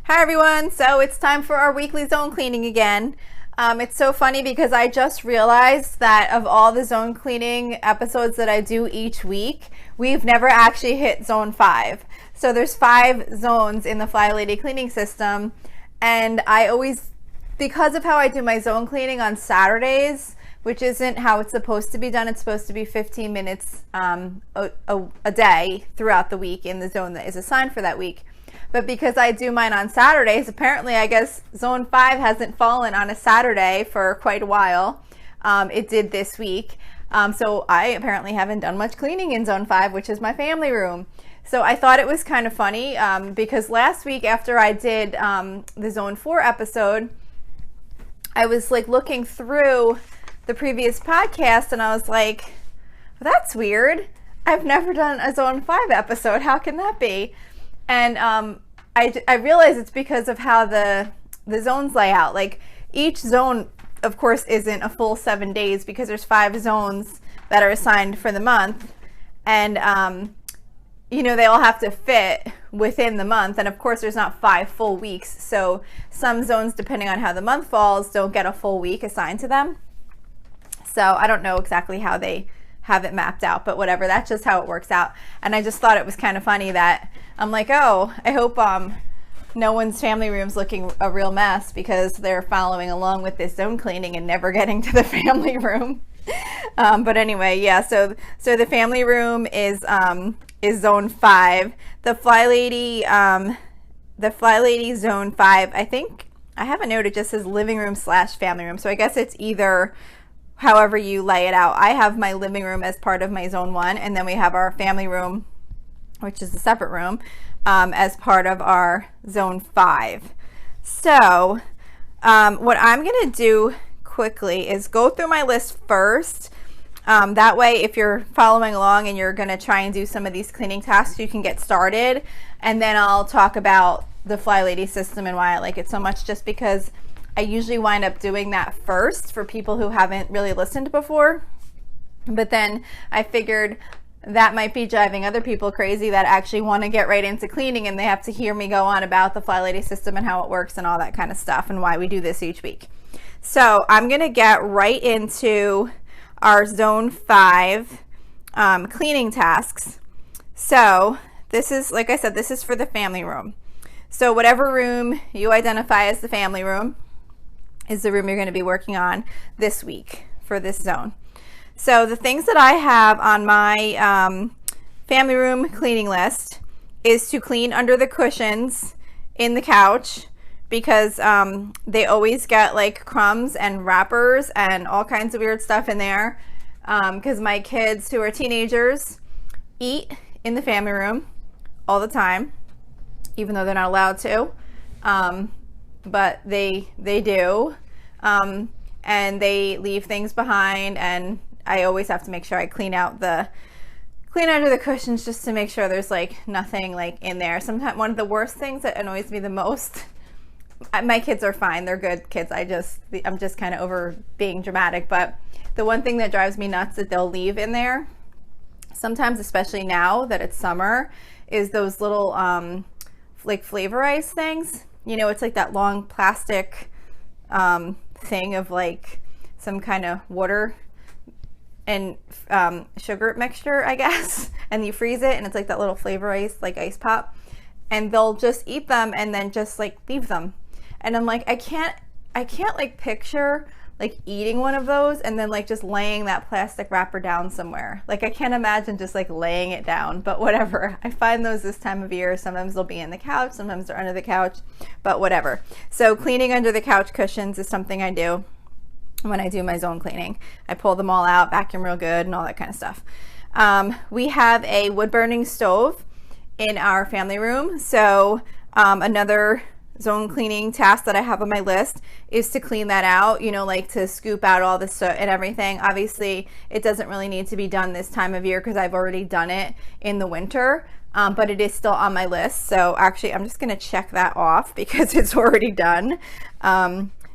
Hi everyone, so it's time for our weekly zone cleaning again. It's so funny because I just realized that of all the zone cleaning episodes that I do each week, we've never actually hit zone 5. So there's 5 zones in the Fly Lady cleaning system, and I always, because of how I do my zone cleaning on Saturdays, which isn't how it's supposed to be done, it's supposed to be 15 minutes a day throughout the week in the zone that is assigned for that week. But because I do mine on Saturdays, apparently I guess zone 5 hasn't fallen on a Saturday for quite a while. It did this week. So I apparently haven't done much cleaning in zone 5, which is my family room. So I thought it was kind of funny because last week after I did the zone 4 episode, I was like looking through the previous podcast and I was like, that's weird. I've never done a zone 5 episode. How can that be? And I realize it's because of how the zones lay out. Like each zone, of course, isn't a full 7 days because there's 5 zones that are assigned for the month. And, they all have to fit within the month. And of course, there's not 5 full weeks. So some zones, depending on how the month falls, don't get a full week assigned to them. So I don't know exactly how they have it mapped out, but whatever, that's just how it works out. And I just thought it was kind of funny that I'm like, oh, I hope no one's family room's looking a real mess because they're following along with this zone cleaning and never getting to the family room. But anyway, yeah, so the family room is zone 5. The Fly Lady zone 5, I think I have a note, it just says living room / family room. So I guess it's either however you lay it out. I have my living room as part of my zone 1, and then we have our family room, which is a separate room, as part of our zone 5. So what I'm going to do quickly is go through my list first. That way, if you're following along and you're going to try and do some of these cleaning tasks, you can get started. And then I'll talk about the Fly Lady system and why I like it so much, just because I usually wind up doing that first for people who haven't really listened before. But then I figured that might be driving other people crazy that actually want to get right into cleaning, and they have to hear me go on about the Fly Lady system and how it works and all that kind of stuff and why we do this each week. So I'm going to get right into our zone 5 cleaning tasks. So this is, like I said, this is for the family room. So whatever room you identify as the family room is the room you're going to be working on this week for this zone. So the things that I have on my family room cleaning list is to clean under the cushions in the couch, because they always get like crumbs and wrappers and all kinds of weird stuff in there, because my kids who are teenagers eat in the family room all the time, even though they're not allowed to. But they do, and they leave things behind, and I always have to make sure I clean under the cushions just to make sure there's like nothing like in there. Sometimes one of the worst things that annoys me the most, my kids are fine, they're good kids, I'm just kind of over being dramatic, but the one thing that drives me nuts that they'll leave in there sometimes, especially now that it's summer, is those little like Flavor Ice things. It's like that long plastic thing of like some kind of water and sugar mixture, I guess, and you freeze it and it's like that little Flavor Ice, like ice pop, and they'll just eat them and then just like leave them. And I'm like, I can't like picture like eating one of those and then like just laying that plastic wrapper down somewhere. Like I can't imagine just like laying it down, but whatever. I find those this time of year. Sometimes they'll be in the couch, sometimes they're under the couch, but whatever. So cleaning under the couch cushions is something I do when I do my zone cleaning. I pull them all out, vacuum real good and all that kind of stuff. We have a wood burning stove in our family room. So another zone cleaning task that I have on my list is to clean that out, like to scoop out all the soot and everything. Obviously, it doesn't really need to be done this time of year because I've already done it in the winter, but it is still on my list. So actually, I'm just going to check that off because it's already done.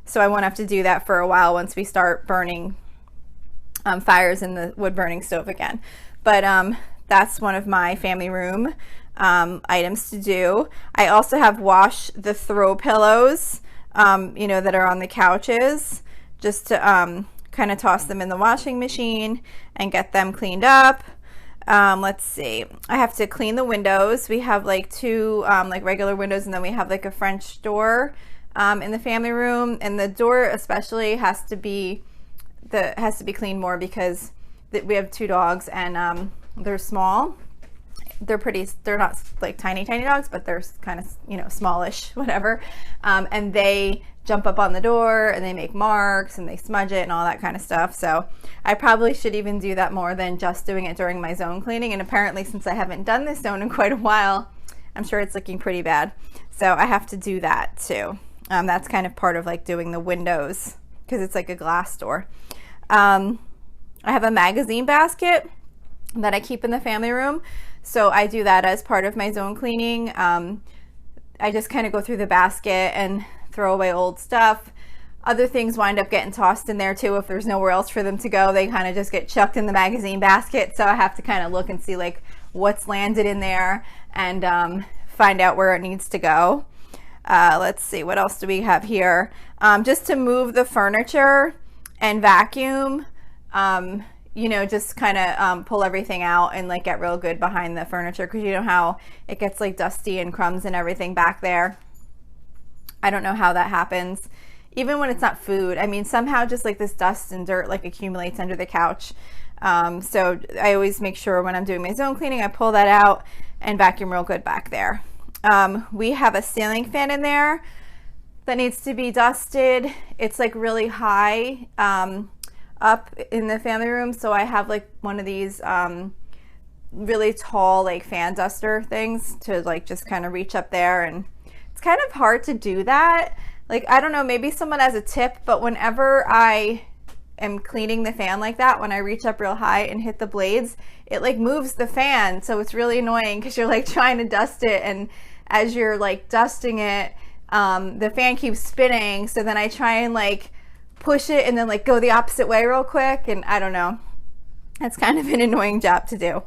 So I won't have to do that for a while once we start burning fires in the wood burning stove again. But that's one of my family room items to do. I also have wash the throw pillows, you know, that are on the couches, just to kind of toss them in the washing machine and get them cleaned up. Let's see, I have to clean the windows. We have like two like regular windows, and then we have like a French door in the family room, and the door especially has to be cleaned more because we have two dogs, and they're small. They're not like tiny dogs, but they're kind of, you know, smallish, whatever, and they jump up on the door and they make marks and they smudge it and all that kind of stuff. So I probably should even do that more than just doing it during my zone cleaning, and apparently since I haven't done this zone in quite a while, I'm sure it's looking pretty bad, so I have to do that too. That's kind of part of like doing the windows because it's like a glass door. I have a magazine basket that I keep in the family room, so I do that as part of my zone cleaning. I just kind of go through the basket and throw away old stuff. Other things wind up getting tossed in there too. If there's nowhere else for them to go, they kind of just get chucked in the magazine basket, so I have to kind of look and see like what's landed in there and find out where it needs to go. Let's see, what else do we have here? Just to move the furniture and vacuum, you know, just kind of pull everything out and like get real good behind the furniture, because you know how it gets like dusty and crumbs and everything back there. I don't know how that happens, even when it's not food. I mean, somehow just like this dust and dirt like accumulates under the couch. So I always make sure when I'm doing my zone cleaning, I pull that out and vacuum real good back there. We have a ceiling fan in there that needs to be dusted. It's like really high up in the family room, so I have like one of these really tall like fan duster things to like just kind of reach up there, and it's kind of hard to do that. Like, I don't know, maybe someone has a tip, but whenever I am cleaning the fan like that, when I reach up real high and hit the blades, it like moves the fan, so it's really annoying because you're like trying to dust it, and as you're like dusting it, the fan keeps spinning, so then I try and like push it and then like go the opposite way real quick, and I don't know, it's kind of an annoying job to do.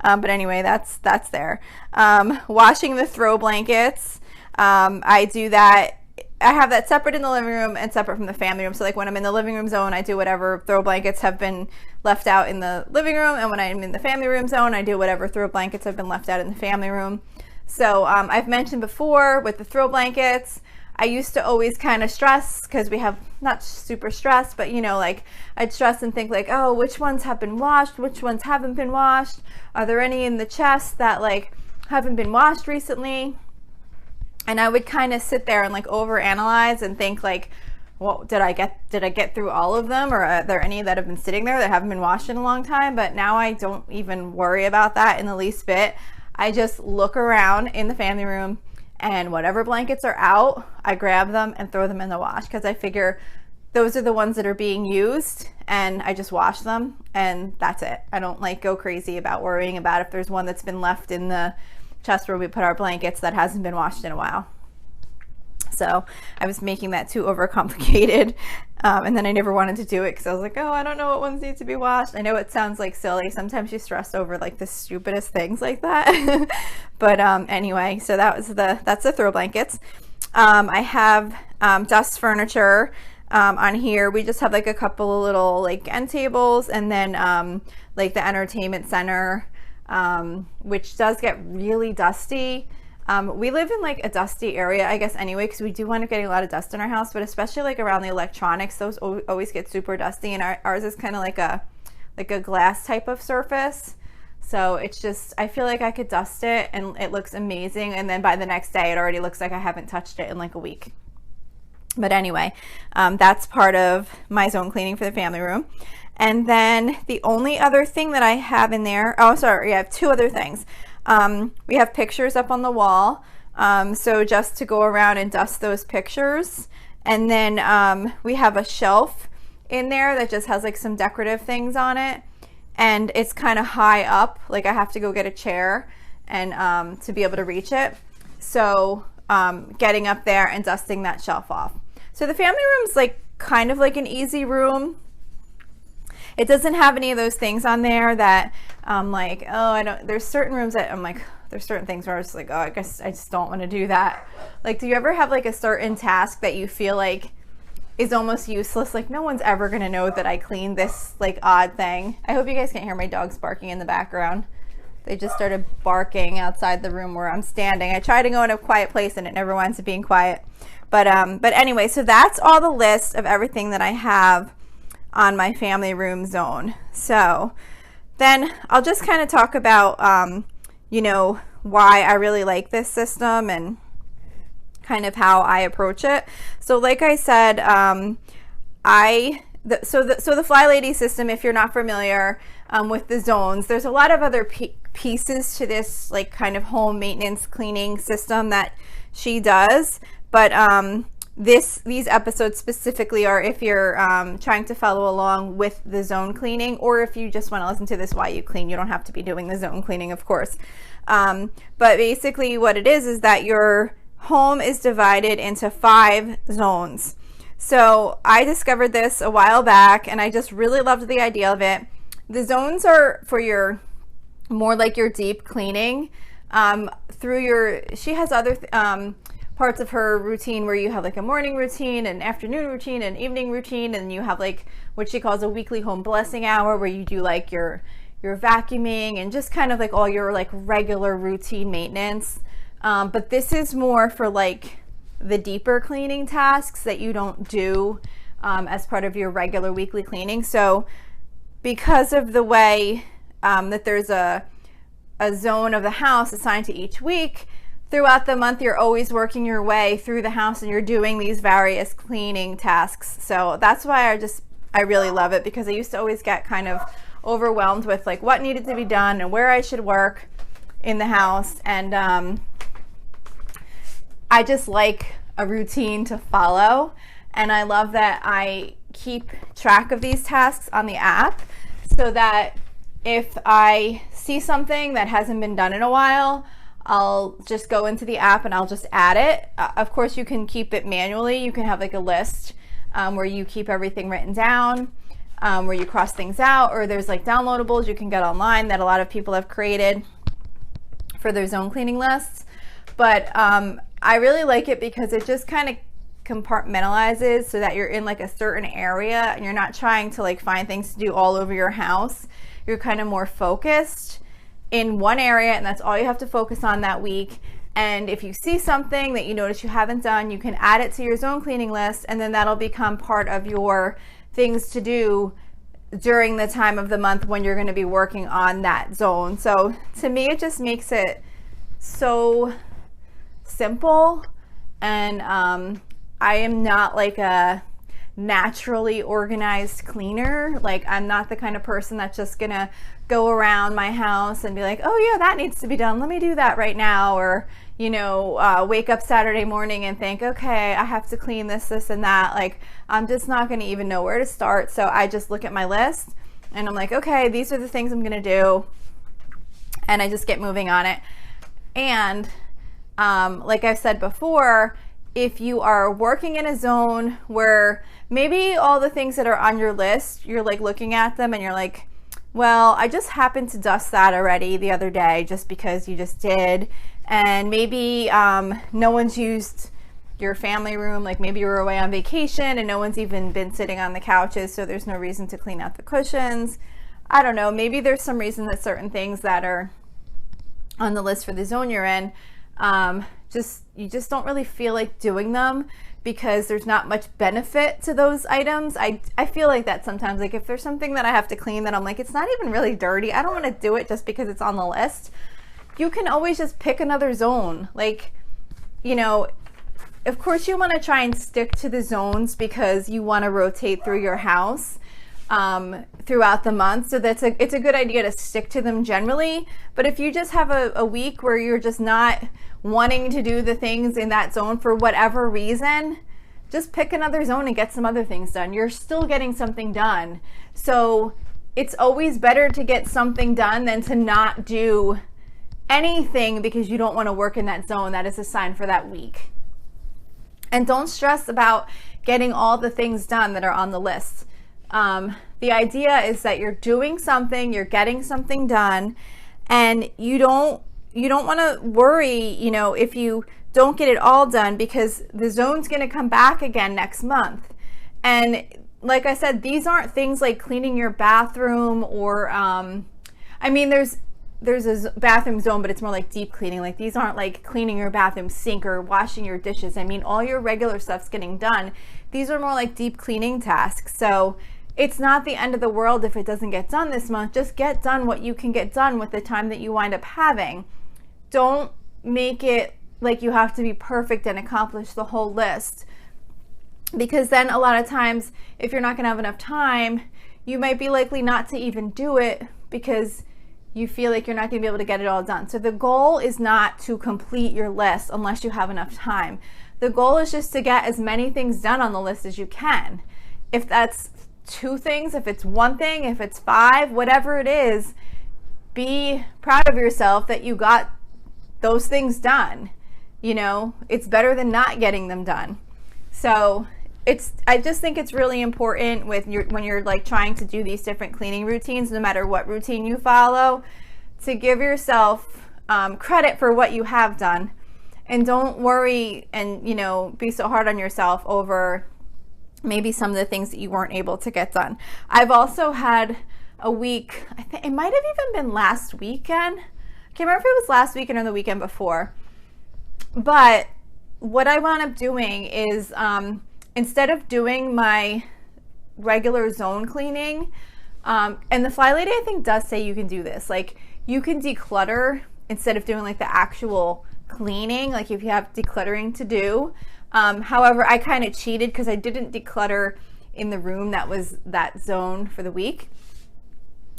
But anyway, that's there. Washing the throw blankets, I do that. I have that separate in the living room and separate from the family room. So like when I'm in the living room zone, I do whatever throw blankets have been left out in the living room, and when I'm in the family room zone, I do whatever throw blankets have been left out in the family room. So I've mentioned before with the throw blankets, I used to always kind of stress because we have not super stressed, but you know, like I'd stress and think like, oh, which ones have been washed, which ones haven't been washed, are there any in the chest that like haven't been washed recently? And I would kind of sit there and like overanalyze and think like, well, did I get through all of them, or are there any that have been sitting there that haven't been washed in a long time? But now I don't even worry about that in the least bit. I just look around in the family room, and whatever blankets are out, I grab them and throw them in the wash, because I figure those are the ones that are being used, and I just wash them, and that's it. I don't like go crazy about worrying about if there's one that's been left in the chest where we put our blankets that hasn't been washed in a while. So I was making that too overcomplicated, and then I never wanted to do it because I was like, oh, I don't know what ones need to be washed. I know it sounds like silly. Sometimes you stress over like the stupidest things like that. But anyway, so that's the throw blankets. I have dust furniture on here. We just have like a couple of little like end tables, and then like the entertainment center, which does get really dusty. We live in like a dusty area, I guess, anyway, because we do wind up getting a lot of dust in our house, but especially like around the electronics, those always get super dusty, and ours is kind of like a glass type of surface. So it's just, I feel like I could dust it and it looks amazing, and then by the next day it already looks like I haven't touched it in like a week. But anyway, that's part of my zone cleaning for the family room. And then the only other thing that I have in there, oh sorry, I have two other things. We have pictures up on the wall, so just to go around and dust those pictures. And then we have a shelf in there that just has like some decorative things on it, and it's kind of high up, like I have to go get a chair and to be able to reach it. So getting up there and dusting that shelf off. So the family room's like kind of like an easy room. It doesn't have any of those things on there that like, oh, I don't, there's certain rooms that I'm like, there's certain things where I was like, oh, I guess I just don't want to do that. Like, do you ever have like a certain task that you feel like is almost useless? Like, no one's ever going to know that I cleaned this like odd thing. I hope you guys can't hear my dogs barking in the background. They just started barking outside the room where I'm standing. I try to go in a quiet place and it never winds up being quiet. But anyway, so that's all the list of everything that I have on my family room zone. So then I'll just kind of talk about, you know, why I really like this system and kind of how I approach it. So like I said, so the Fly Lady system, if you're not familiar with the zones, there's a lot of other pieces to this like kind of home maintenance cleaning system that she does. But these episodes specifically are if you're trying to follow along with the zone cleaning, or if you just want to listen to this while you clean. You don't have to be doing the zone cleaning, of course. But basically what it is that your home is divided into 5 zones. So I discovered this a while back and I just really loved the idea of it. The zones are for your more like your deep cleaning she has other parts of her routine where you have like a morning routine, an afternoon routine, an evening routine, and you have like what she calls a weekly home blessing hour where you do like your vacuuming and just kind of like all your like regular routine maintenance. But this is more for like the deeper cleaning tasks that you don't do as part of your regular weekly cleaning. So because of the way that there's a zone of the house assigned to each week, throughout the month you're always working your way through the house and you're doing these various cleaning tasks. So that's why I really love it, because I used to always get kind of overwhelmed with like what needed to be done and where I should work in the house. And I just like a routine to follow, and I love that I keep track of these tasks on the app, so that if I see something that hasn't been done in a while, I'll just go into the app and I'll just add it. Of course, you can keep it manually. You can have like a list where you keep everything written down, where you cross things out, or there's like downloadables you can get online that a lot of people have created for their zone cleaning lists. But I really like it because it just kind of compartmentalizes so that you're in like a certain area and you're not trying to like find things to do all over your house. You're kind of more focused in one area, and that's all you have to focus on that week. And if you see something that you notice you haven't done, you can add it to your zone cleaning list, and then that'll become part of your things to do during the time of the month when you're going to be working on that zone. So to me, it just makes it so simple. And I am not like a naturally organized cleaner. Like, I'm not the kind of person that's just gonna go around my house and be like, oh yeah, that needs to be done, let me do that right now. Or, you know, wake up Saturday morning and think, okay, I have to clean this and that. Like, I'm just not gonna even know where to start. So I just look at my list and I'm like, okay, these are the things I'm gonna do, and I just get moving on it. And like I've said before, if you are working in a zone where maybe all the things that are on your list, you're like looking at them and you're like, well, I just happened to dust that already the other day just because you just did. And maybe no one's used your family room, like maybe you were away on vacation and no one's even been sitting on the couches, so there's no reason to clean out the cushions. I don't know, maybe there's some reason that certain things that are on the list for the zone you're in, you just don't really feel like doing them because there's not much benefit to those items. I feel like that sometimes, like if there's something that I have to clean that I'm like, it's not even really dirty, I don't want to do it just because it's on the list. You can always just pick another zone. Like, you know, of course you want to try and stick to the zones because you want to rotate through your house throughout the month. So it's a good idea to stick to them generally. But if you just have a week where you're just not wanting to do the things in that zone for whatever reason, just pick another zone and get some other things done. You're still getting something done. So it's always better to get something done than to not do anything because you don't want to work in that zone that is assigned for that week. And don't stress about getting all the things done that are on the list. The idea is that you're doing something, you're getting something done, and you don't you don't want to worry, you know, if you don't get it all done, because the zone's going to come back again next month. And like I said, these aren't things like cleaning your bathroom or, I mean, there's a bathroom zone, but it's more like deep cleaning. Like these aren't like cleaning your bathroom sink or washing your dishes. I mean, all your regular stuff's getting done. These are more like deep cleaning tasks. So it's not the end of the world if it doesn't get done this month. Just get done what you can get done with the time that you wind up having. Don't make it like you have to be perfect and accomplish the whole list, because then a lot of times if you're not going to have enough time, you might be likely not to even do it because you feel like you're not going to be able to get it all done. So the goal is not to complete your list unless you have enough time. The goal is just to get as many things done on the list as you can. If that's 2 things, if it's 1 thing, if it's 5, whatever it is, be proud of yourself that you got those things done. You know, it's better than not getting them done. So I just think it's really important when you're like trying to do these different cleaning routines, no matter what routine you follow, to give yourself credit for what you have done, and don't worry and, you know, be so hard on yourself over maybe some of the things that you weren't able to get done. I've also had a week, I think it might have even been last weekend. I can't remember if it was last weekend or the weekend before. But what I wound up doing is instead of doing my regular zone cleaning, and the Fly Lady I think does say you can do this. Like you can declutter instead of doing like the actual cleaning, like if you have decluttering to do. However, I kind of cheated because I didn't declutter in the room that was that zone for the week.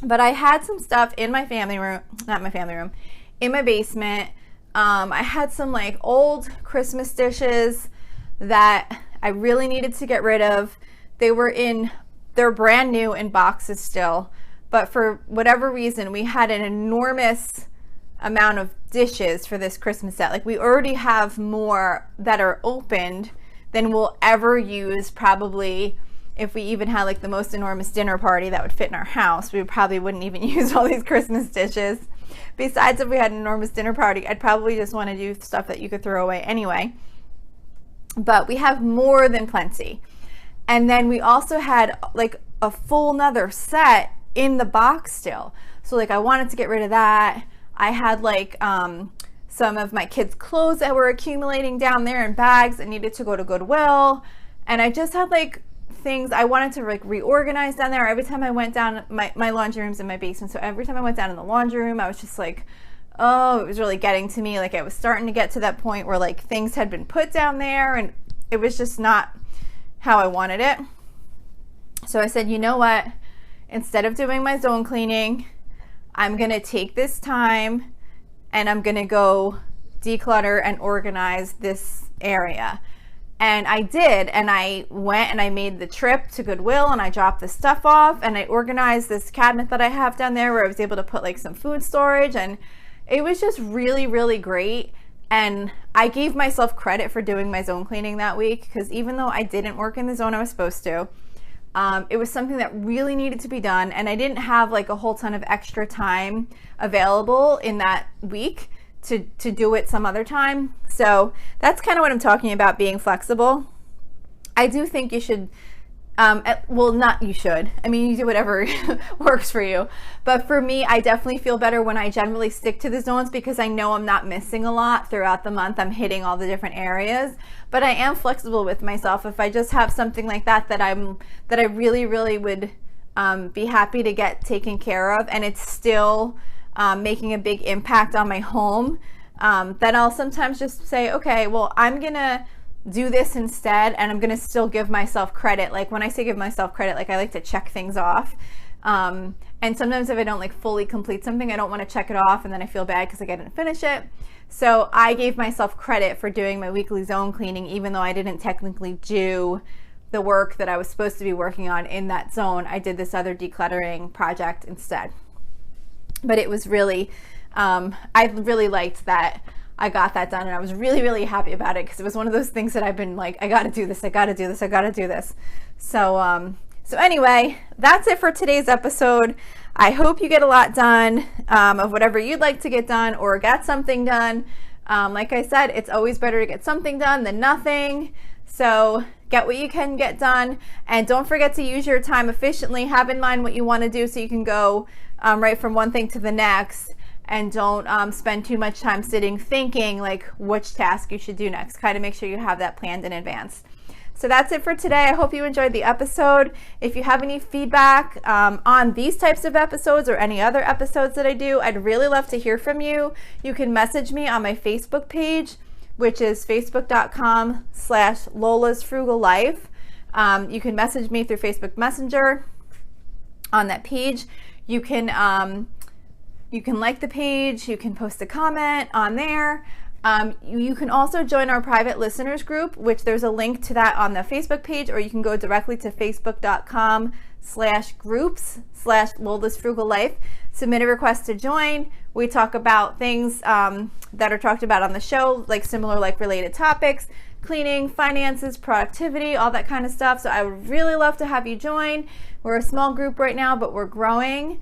But I had some stuff in my family room, not my family room, in my basement. I had some like old Christmas dishes that I really needed to get rid of. They're brand new in boxes still, but for whatever reason, we had an enormous amount of dishes for this Christmas set. Like we already have more that are opened than we'll ever use. Probably if we even had like the most enormous dinner party that would fit in our house, we probably wouldn't even use all these Christmas dishes. Besides, if we had an enormous dinner party, I'd probably just want to do stuff that you could throw away anyway. But we have more than plenty. And then we also had like a full nother set in the box still. So like I wanted to get rid of that. I had like some of my kids' clothes that were accumulating down there in bags that needed to go to Goodwill. And I just had like things I wanted to like reorganize down there. Every time I went down, my laundry room's in my basement, so every time I went down in the laundry room, I was just like, oh, it was really getting to me. Like I was starting to get to that point where like things had been put down there and it was just not how I wanted it. So I said, you know what, instead of doing my zone cleaning, I'm gonna take this time and I'm gonna go declutter and organize this area. And I did, and I went and I made the trip to Goodwill and I dropped the stuff off and I organized this cabinet that I have down there where I was able to put like some food storage, and it was just really, really great. And I gave myself credit for doing my zone cleaning that week, because even though I didn't work in the zone I was supposed to, it was something that really needed to be done, and I didn't have like a whole ton of extra time available in that week to do it some other time. So that's kind of what I'm talking about, being flexible. I do think you should, well, not you should, I mean, you do whatever works for you. But for me, I definitely feel better when I generally stick to the zones, because I know I'm not missing a lot throughout the month. I'm hitting all the different areas, but I am flexible with myself. If I just have something like that that I really, really would be happy to get taken care of, and it's still making a big impact on my home, then I'll sometimes just say, okay, well, I'm gonna do this instead, and I'm gonna still give myself credit. Like when I say give myself credit, like I like to check things off, and sometimes if I don't like fully complete something, I don't want to check it off and then I feel bad because like I didn't finish it. So I gave myself credit for doing my weekly zone cleaning, even though I didn't technically do the work that I was supposed to be working on in that zone. I did this other decluttering project instead. But it was really, I really liked that I got that done, and I was really, really happy about it, because it was one of those things that I've been like, I gotta do this, I gotta do this, I gotta do this. So So anyway, that's it for today's episode. I hope you get a lot done of whatever you'd like to get done or get something done. Like I said, it's always better to get something done than nothing. So get what you can get done, and don't forget to use your time efficiently. Have in mind what you want to do so you can go right from one thing to the next, and don't spend too much time sitting thinking like which task you should do next. Kind of make sure you have that planned in advance. So that's it for today. I hope you enjoyed the episode. If you have any feedback on these types of episodes or any other episodes that I do, I'd really love to hear from you. You can message me on my Facebook page, which is facebook.com/Lola's Frugal Life. You can message me through Facebook Messenger on that page. You can like the page. You can post a comment on there. You can also join our private listeners group, which there's a link to that on the Facebook page, or you can go directly to facebook.com/groups/Lola's Frugal Life. Submit a request to join. We talk about things that are talked about on the show, like similar, like related topics, cleaning, finances, productivity, all that kind of stuff. So I would really love to have you join. We're a small group right now, but we're growing.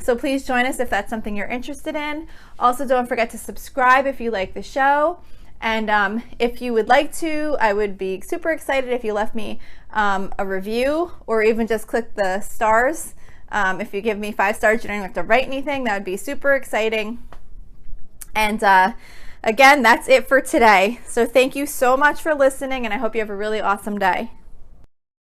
So please join us if that's something you're interested in. Also, don't forget to subscribe if you like the show. And if you would like to, I would be super excited if you left me a review, or even just click the stars. If you give me 5 stars, you don't even have to write anything. That would be super exciting. And again, that's it for today. So thank you so much for listening, and I hope you have a really awesome day.